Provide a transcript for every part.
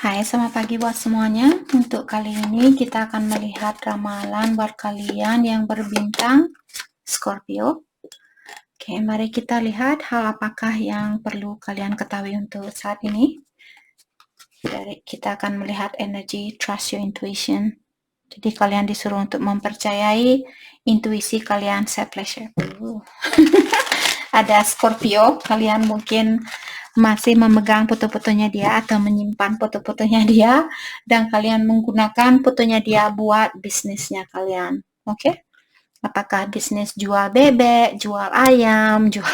Hai, selamat pagi buat semuanya. Untuk kali ini kita akan melihat ramalan buat kalian yang berbintang Scorpio. Oke, mari kita lihat hal apakah yang perlu kalian ketahui untuk saat ini. Kita akan melihat energi trust your intuition. Jadi kalian disuruh untuk mempercayai intuisi kalian self pleasure. Ada Scorpio, kalian mungkin masih memegang foto-fotonya dia atau menyimpan foto-fotonya dia, dan kalian menggunakan fotonya dia buat bisnisnya kalian. Oke? Apakah bisnis jual bebek, jual ayam, jual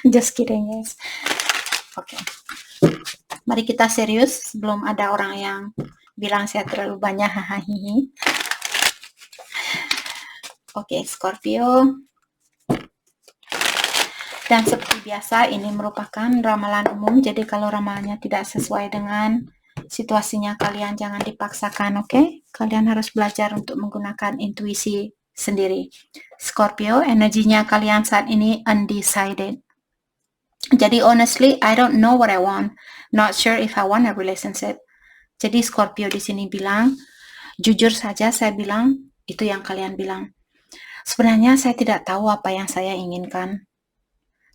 just kidding guys. Oke. Mari kita serius sebelum ada orang yang bilang saya terlalu banyak hahaha. Oke, Scorpio. Dan seperti biasa, ini merupakan ramalan umum, jadi kalau ramalannya tidak sesuai dengan situasinya, kalian jangan dipaksakan, oke? Kalian harus belajar untuk menggunakan intuisi sendiri. Scorpio, energinya kalian saat ini undecided. Jadi honestly, I don't know what I want. Not sure if I want a relationship. Jadi Scorpio di sini bilang, jujur saja saya bilang, itu yang kalian bilang. Sebenarnya saya tidak tahu apa yang saya inginkan.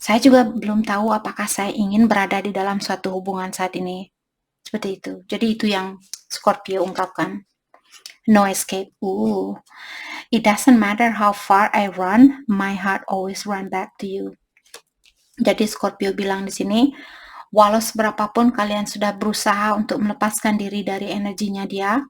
Saya juga belum tahu apakah saya ingin berada di dalam suatu hubungan saat ini. Seperti itu. Jadi itu yang Scorpio ungkapkan. No escape. It doesn't matter how far I run, my heart always run back to you. Jadi Scorpio bilang di sini, walau seberapapun kalian sudah berusaha untuk melepaskan diri dari energinya dia,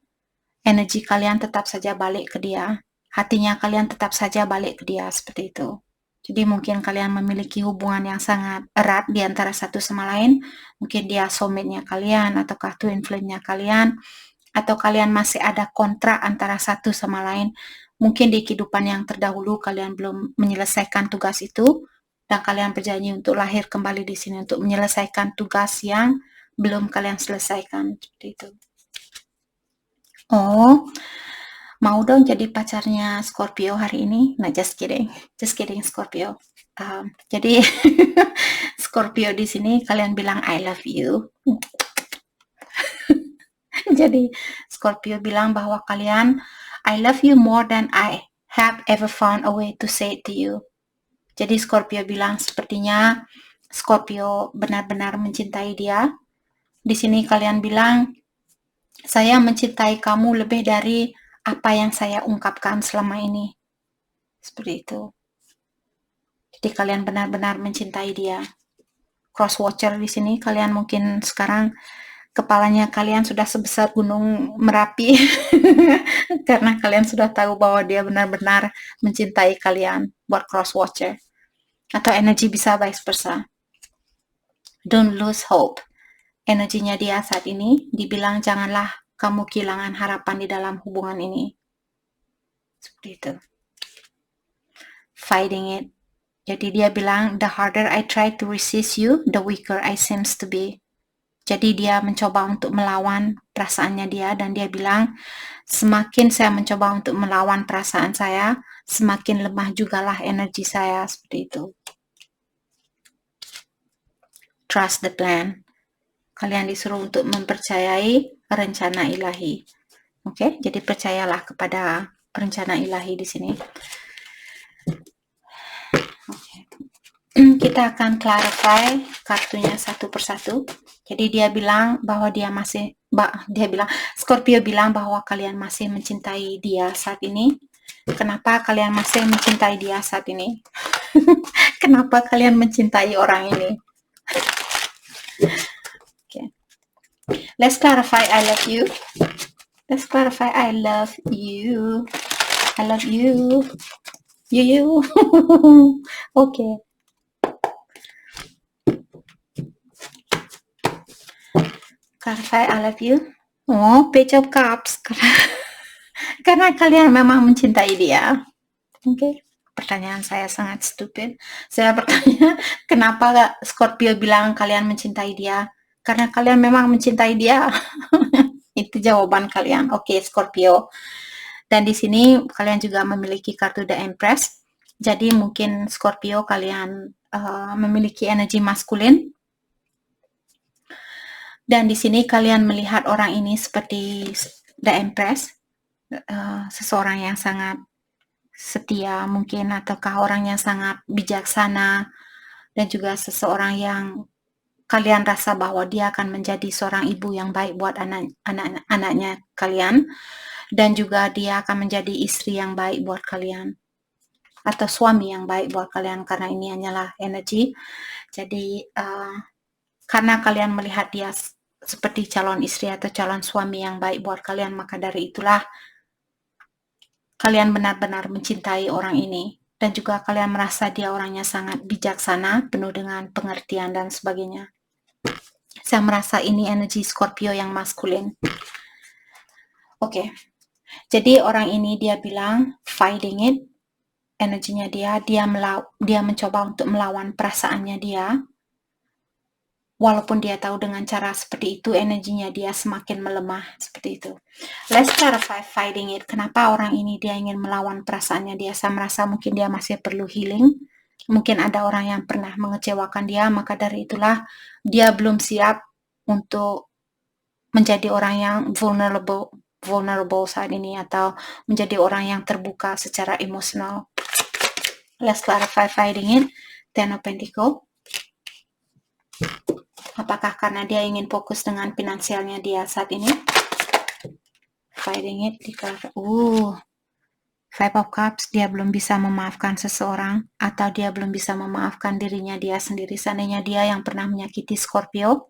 energi kalian tetap saja balik ke dia. Hatinya kalian tetap saja balik ke dia, seperti itu. Jadi mungkin kalian memiliki hubungan yang sangat erat di antara satu sama lain. Mungkin dia soulmate-nya kalian, ataukah twin flame-nya kalian, atau kalian masih ada kontrak antara satu sama lain. Mungkin di kehidupan yang terdahulu kalian belum menyelesaikan tugas itu, dan kalian berjanji untuk lahir kembali di sini untuk menyelesaikan tugas yang belum kalian selesaikan. Seperti itu. Oh, mau dong jadi pacarnya Scorpio hari ini? Nah, just kidding Scorpio. Jadi Scorpio di sini kalian bilang I love you. Jadi Scorpio bilang bahwa kalian I love you more than I have ever found a way to say it to you. Jadi Scorpio bilang sepertinya Scorpio benar-benar mencintai dia. Di sini kalian bilang saya mencintai kamu lebih dari apa yang saya ungkapkan selama ini. Seperti itu. Jadi kalian benar-benar mencintai dia. Cross watcher di sini kalian mungkin sekarang kepalanya kalian sudah sebesar gunung Merapi karena kalian sudah tahu bahwa dia benar-benar mencintai kalian buat cross watcher. Atau energi bisa vice versa. Don't lose hope. Energinya dia saat ini dibilang janganlah kamu kehilangan harapan di dalam hubungan ini. Seperti itu. Fighting it. Jadi dia bilang, the harder I try to resist you, the weaker I seems to be. Jadi dia mencoba untuk melawan perasaannya dia, dan dia bilang, semakin saya mencoba untuk melawan perasaan saya, semakin lemah jugalah energi saya. Seperti itu. Trust the plan. Kalian disuruh untuk mempercayai rencana ilahi. Oke, jadi percayalah kepada rencana ilahi di sini. Oke. Kita akan clarify kartunya satu persatu. Jadi dia bilang bahwa Scorpio bilang bahwa kalian masih mencintai dia saat ini. Kenapa kalian masih mencintai dia saat ini? Kenapa kalian mencintai orang ini? Okay. Let's clarify I love you. Let's clarify I love you. I love you. You. Okay. Clarify I love you. Oh, Page of Cups. Karena kalian memang mencintai dia. Oke. Pertanyaan saya sangat stupid. Saya bertanya, kenapa Scorpio bilang kalian mencintai dia? Karena kalian memang mencintai dia. Itu jawaban kalian. Oke, Scorpio. Dan di sini kalian juga memiliki kartu The Empress. Jadi mungkin Scorpio kalian memiliki energi maskulin. Dan di sini kalian melihat orang ini seperti The Empress, seseorang yang sangat setia mungkin, ataukah orang yang sangat bijaksana, dan juga seseorang yang kalian rasa bahwa dia akan menjadi seorang ibu yang baik buat anak-anaknya kalian, dan juga dia akan menjadi istri yang baik buat kalian, atau suami yang baik buat kalian, karena ini hanyalah energi. Jadi karena kalian melihat dia seperti calon istri atau calon suami yang baik buat kalian, maka dari itulah kalian benar-benar mencintai orang ini, dan juga kalian merasa dia orangnya sangat bijaksana, penuh dengan pengertian dan sebagainya. Saya merasa ini energi Scorpio yang maskulin. Oke. Jadi orang ini dia bilang fighting it, energinya dia mencoba untuk melawan perasaannya dia. Walaupun dia tahu dengan cara seperti itu, energinya dia semakin melemah, seperti itu. Let's clarify fighting it. Kenapa orang ini dia ingin melawan perasaannya dia? Saya merasa mungkin dia masih perlu healing. Mungkin ada orang yang pernah mengecewakan dia, maka dari itulah dia belum siap untuk menjadi orang yang vulnerable saat ini, atau menjadi orang yang terbuka secara emosional. Let's clarify fighting it. Ten of Pentacles. Apakah karena dia ingin fokus dengan finansialnya dia saat ini? Fighting it. Five of Cups. Dia belum bisa memaafkan seseorang, atau dia belum bisa memaafkan dirinya dia sendiri. Seandainya dia yang pernah menyakiti Scorpio,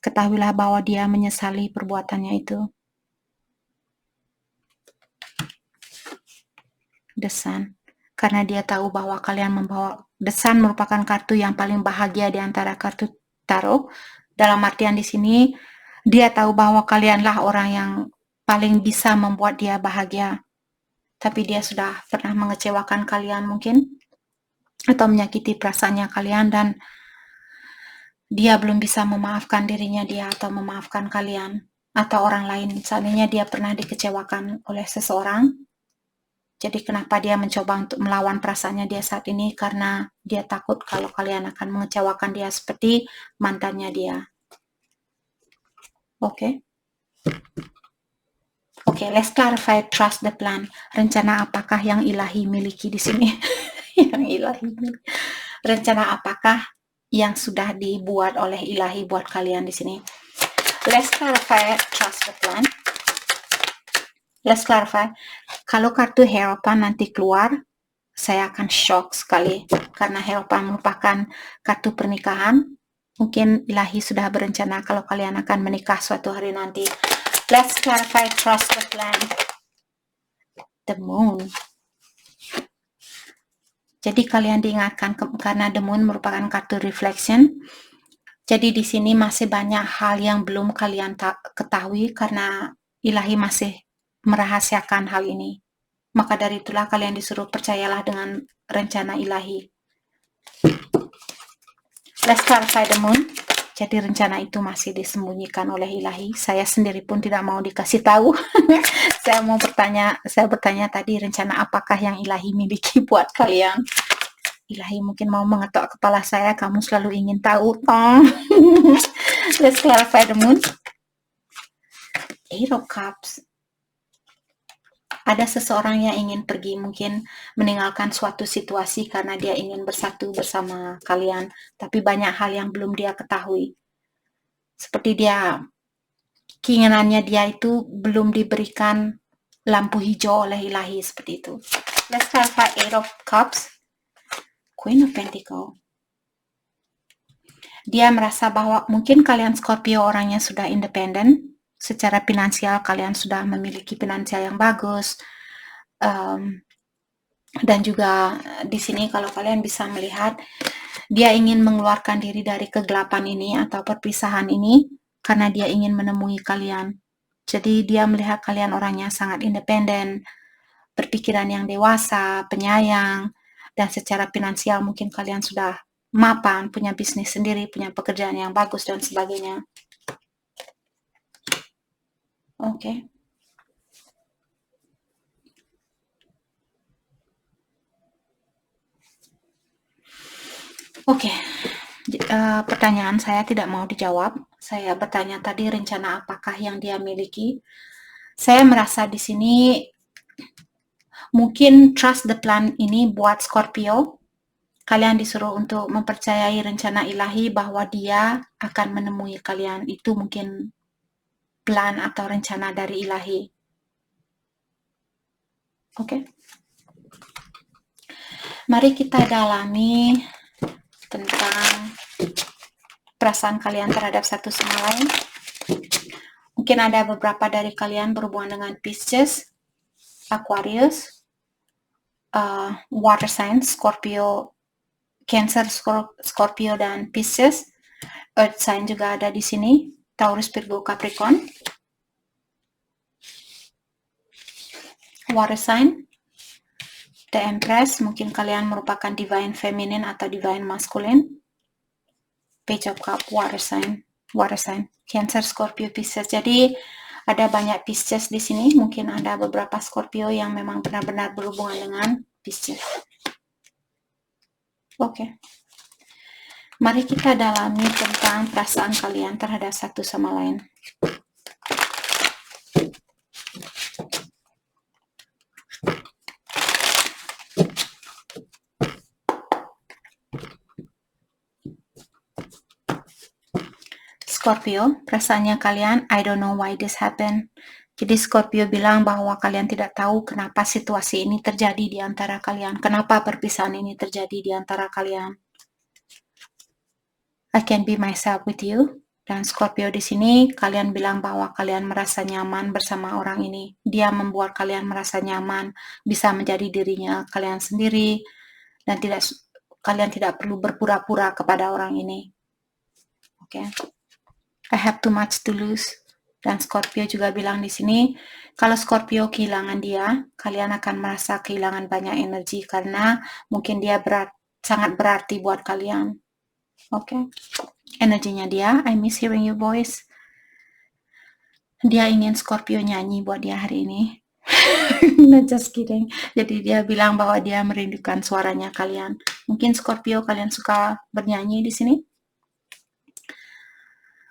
ketahuilah bahwa dia menyesali perbuatannya itu. The Sun. Karena dia tahu bahwa kalian membawa, The Sun merupakan kartu yang paling bahagia di antara kartu tarot. Dalam artian di sini dia tahu bahwa kalianlah orang yang paling bisa membuat dia bahagia. Tapi dia sudah pernah mengecewakan kalian mungkin, atau menyakiti perasaannya kalian, dan dia belum bisa memaafkan dirinya dia, atau memaafkan kalian atau orang lain. Seandainya dia pernah dikecewakan oleh seseorang, jadi kenapa dia mencoba untuk melawan perasaannya dia saat ini? Karena dia takut kalau kalian akan mengecewakan dia seperti mantannya dia. Oke. Oke, let's clarify trust the plan. Rencana apakah yang ilahi miliki di sini? Yang ilahi miliki. Rencana apakah yang sudah dibuat oleh ilahi buat kalian di sini? Let's clarify trust the plan. Let's clarify. Kalau kartu Hierophant nanti keluar, saya akan shock sekali, karena Hierophant merupakan kartu pernikahan. Mungkin ilahi sudah berencana kalau kalian akan menikah suatu hari nanti. Let's clarify trust the plan. The Moon. Jadi kalian diingatkan karena The Moon merupakan kartu reflection. Jadi di sini masih banyak hal yang belum kalian ketahui karena ilahi masih merahasiakan hal ini. Maka dari itulah kalian disuruh percayalah dengan rencana ilahi. Let's clarify the moon. Jadi rencana itu masih disembunyikan oleh ilahi. Saya sendiri pun tidak mau dikasih tahu. Saya bertanya tadi, rencana apakah yang ilahi miliki buat kalian? Ilahi mungkin mau mengetok kepala saya, kamu selalu ingin tahu, Tong. Let's clarify the moon. Eight of Cups. Ada seseorang yang ingin pergi, mungkin meninggalkan suatu situasi karena dia ingin bersatu bersama kalian, tapi banyak hal yang belum dia ketahui. Seperti keinginannya dia itu belum diberikan lampu hijau oleh ilahi, seperti itu. Let's clarify Eight of Cups. Queen of Pentacles. Dia merasa bahwa mungkin kalian Scorpio orangnya sudah independen, secara finansial kalian sudah memiliki finansial yang bagus, dan juga di sini kalau kalian bisa melihat dia ingin mengeluarkan diri dari kegelapan ini atau perpisahan ini karena dia ingin menemui kalian. Jadi dia melihat kalian orangnya sangat independen, berpikiran yang dewasa, penyayang, dan secara finansial mungkin kalian sudah mapan, punya bisnis sendiri, punya pekerjaan yang bagus dan sebagainya. Oke. Oke. pertanyaan saya tidak mau dijawab. Saya bertanya tadi rencana apakah yang dia miliki. Saya merasa di sini mungkin trust the plan ini buat Scorpio. Kalian disuruh untuk mempercayai rencana ilahi bahwa dia akan menemui kalian. Itu mungkin plan atau rencana dari ilahi. Oke. Mari kita dalami tentang perasaan kalian terhadap satu sama lain. Mungkin ada beberapa dari kalian berhubungan dengan Pisces, Aquarius, water sign, Scorpio, Cancer, Scorpio dan Pisces. Earth sign juga ada di sini, Taurus, Virgo, Capricorn. Water sign, The Empress, mungkin kalian merupakan divine feminine atau divine masculine. Page of Cup, water sign, Cancer, Scorpio, Pisces. Jadi ada banyak Pisces di sini. Mungkin ada beberapa Scorpio yang memang benar-benar berhubungan dengan Pisces. Oke. Mari kita dalami tentang perasaan kalian terhadap satu sama lain. Scorpio, perasaannya kalian, I don't know why this happened. Jadi Scorpio bilang bahwa kalian tidak tahu kenapa situasi ini terjadi di antara kalian. Kenapa perpisahan ini terjadi di antara kalian. I can be myself with you. Dan Scorpio di sini, kalian bilang bahwa kalian merasa nyaman bersama orang ini. Dia membuat kalian merasa nyaman, bisa menjadi dirinya kalian sendiri, dan kalian tidak perlu berpura-pura kepada orang ini. Oke. I have too much to lose. Dan Scorpio juga bilang di sini, kalau Scorpio kehilangan dia, kalian akan merasa kehilangan banyak energi karena mungkin dia sangat berarti buat kalian. Oke. Energinya dia, I miss hearing your voice. Dia ingin Scorpio nyanyi buat dia hari ini. No, just kidding. Jadi dia bilang bahwa dia merindukan suaranya kalian. Mungkin Scorpio kalian suka bernyanyi di sini.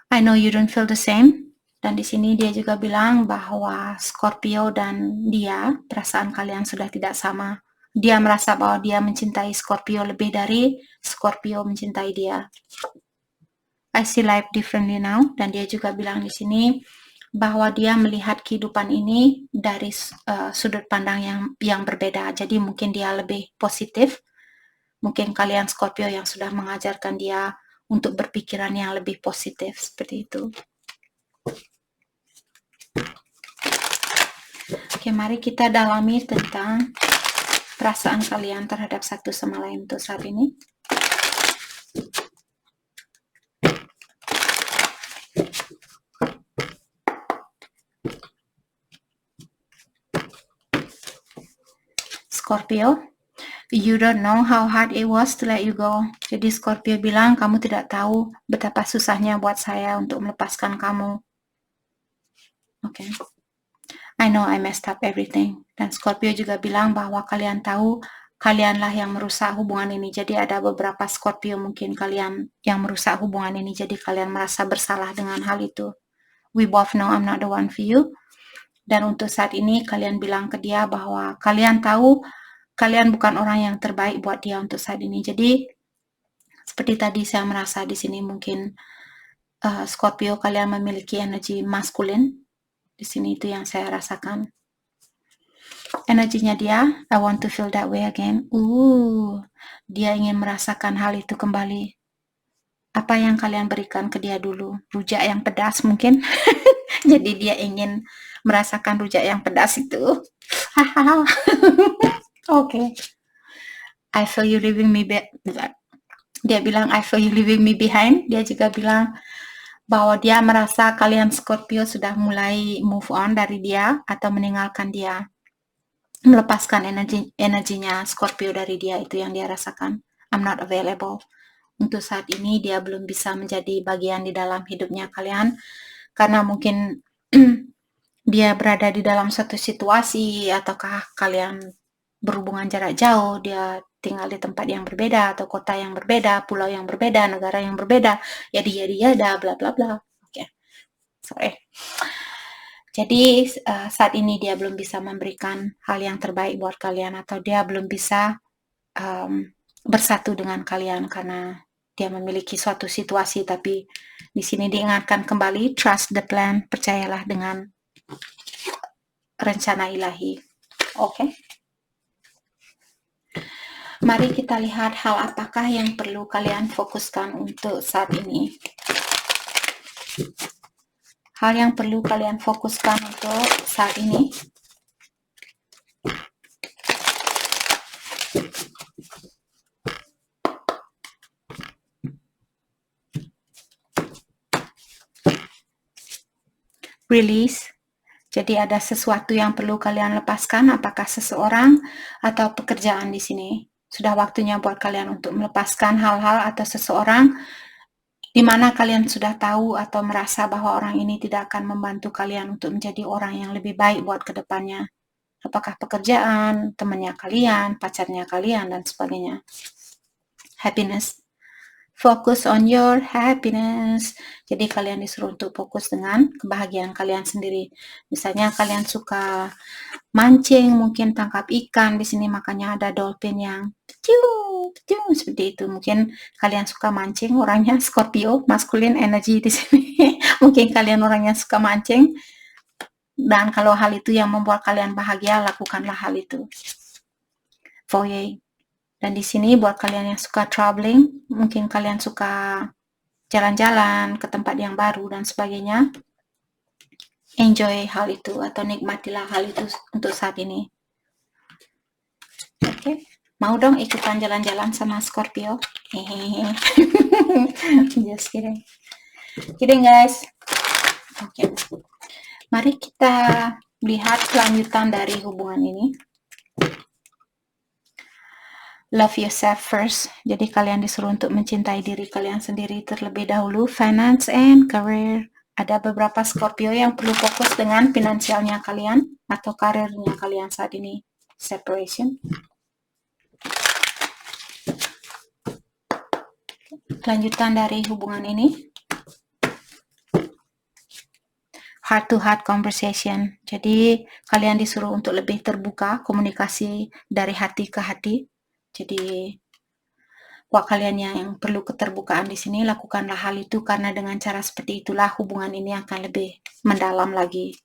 I know you don't feel the same. Dan di sini dia juga bilang bahwa Scorpio dan dia, perasaan kalian sudah tidak sama. Dia merasa bahwa dia mencintai Scorpio lebih dari Scorpio mencintai dia. I see life differently now. Dan dia juga bilang di sini bahwa dia melihat kehidupan ini dari sudut pandang yang berbeda. Jadi mungkin dia lebih positif. Mungkin kalian Scorpio yang sudah mengajarkan dia untuk berpikiran yang lebih positif, seperti itu. Oke, mari kita dalami tentang perasaan kalian terhadap satu sama lain untuk saat ini. Scorpio, you don't know how hard it was to let you go. Jadi Scorpio bilang, kamu tidak tahu betapa susahnya buat saya untuk melepaskan kamu. Oke. I know I messed up everything. Dan Scorpio juga bilang bahwa kalian tahu, kalianlah yang merusak hubungan ini. Jadi ada beberapa Scorpio mungkin kalian yang merusak hubungan ini. Jadi kalian merasa bersalah dengan hal itu. We both know I'm not the one for you. Dan untuk saat ini kalian bilang ke dia bahwa kalian tahu kalian bukan orang yang terbaik buat dia untuk saat ini. Jadi seperti tadi saya merasa di sini mungkin Scorpio kalian memiliki energi maskulin. Di sini itu yang saya rasakan. Energinya dia, I want to feel that way again. Dia ingin merasakan hal itu kembali. Apa yang kalian berikan ke dia dulu? Rujak yang pedas mungkin. Jadi dia ingin merasakan rujak yang pedas itu. Oke. I feel you leaving me Dia bilang I feel you leaving me behind. Dia juga bilang bahwa dia merasa kalian Scorpio sudah mulai move on dari dia atau meninggalkan dia. Melepaskan energinya Scorpio dari dia, itu yang dia rasakan. I'm not available. Untuk saat ini dia belum bisa menjadi bagian di dalam hidupnya kalian karena mungkin dia berada di dalam suatu situasi ataukah kalian berhubungan jarak jauh, dia tinggal di tempat yang berbeda, atau kota yang berbeda, pulau yang berbeda, negara yang berbeda, ya dia dah bla bla bla. Oke, sorry. Jadi saat ini dia belum bisa memberikan hal yang terbaik buat kalian, atau dia belum bisa bersatu dengan kalian karena dia memiliki suatu situasi. Tapi di sini diingatkan kembali, trust the plan, percayalah dengan rencana ilahi. Oke. Mari kita lihat hal apakah yang perlu kalian fokuskan untuk saat ini. Hal yang perlu kalian fokuskan untuk saat ini. Release. Jadi ada sesuatu yang perlu kalian lepaskan, apakah seseorang atau pekerjaan di sini. Sudah waktunya buat kalian untuk melepaskan hal-hal atau seseorang di mana kalian sudah tahu atau merasa bahwa orang ini tidak akan membantu kalian untuk menjadi orang yang lebih baik buat kedepannya. Apakah pekerjaan, temannya kalian, pacarnya kalian, dan sebagainya. Happiness. Focus on your happiness. Jadi kalian disuruh untuk fokus dengan kebahagiaan kalian sendiri. Misalnya kalian suka mancing, mungkin tangkap ikan di sini, makanya ada dolphin yang seperti itu. Mungkin kalian suka mancing, orangnya Scorpio, masculine energy di sini. Mungkin kalian orangnya suka mancing, dan kalau hal itu yang membuat kalian bahagia, lakukanlah hal itu. Voyage. Dan di sini buat kalian yang suka traveling, mungkin kalian suka jalan-jalan ke tempat yang baru dan sebagainya, enjoy hal itu atau nikmatilah hal itu untuk saat ini. Oke, mau dong ikutan jalan-jalan sama Scorpio? Hehehe. Just kidding. Kidding guys. Oke. Mari kita lihat kelanjutan dari hubungan ini. Love yourself first. Jadi kalian disuruh untuk mencintai diri kalian sendiri terlebih dahulu. Finance and career. Ada beberapa Scorpio yang perlu fokus dengan finansialnya kalian atau karirnya kalian saat ini. Separation. Kelanjutan dari hubungan ini. Heart to heart conversation. Jadi kalian disuruh untuk lebih terbuka, komunikasi dari hati ke hati. Jadi buat kalian yang perlu keterbukaan di sini, lakukanlah hal itu karena dengan cara seperti itulah hubungan ini akan lebih mendalam lagi.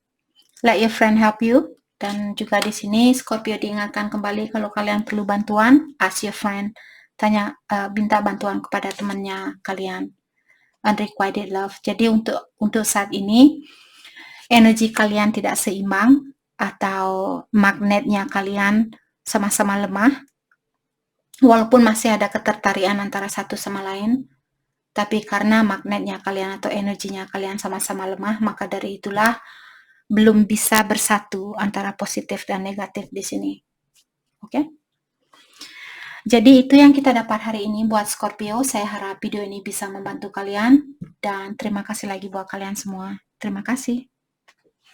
Let your friend help you. Dan juga di sini Scorpio diingatkan kembali kalau kalian perlu bantuan, ask your friend. Tanya, minta bantuan kepada temannya kalian. Unrequited love. Jadi untuk saat ini energi kalian tidak seimbang atau magnetnya kalian sama-sama lemah. Walaupun masih ada ketertarikan antara satu sama lain, tapi karena magnetnya kalian atau energinya kalian sama-sama lemah, maka dari itulah belum bisa bersatu antara positif dan negatif di sini. Oke? Jadi itu yang kita dapat hari ini buat Scorpio. Saya harap video ini bisa membantu kalian, dan terima kasih lagi buat kalian semua. Terima kasih.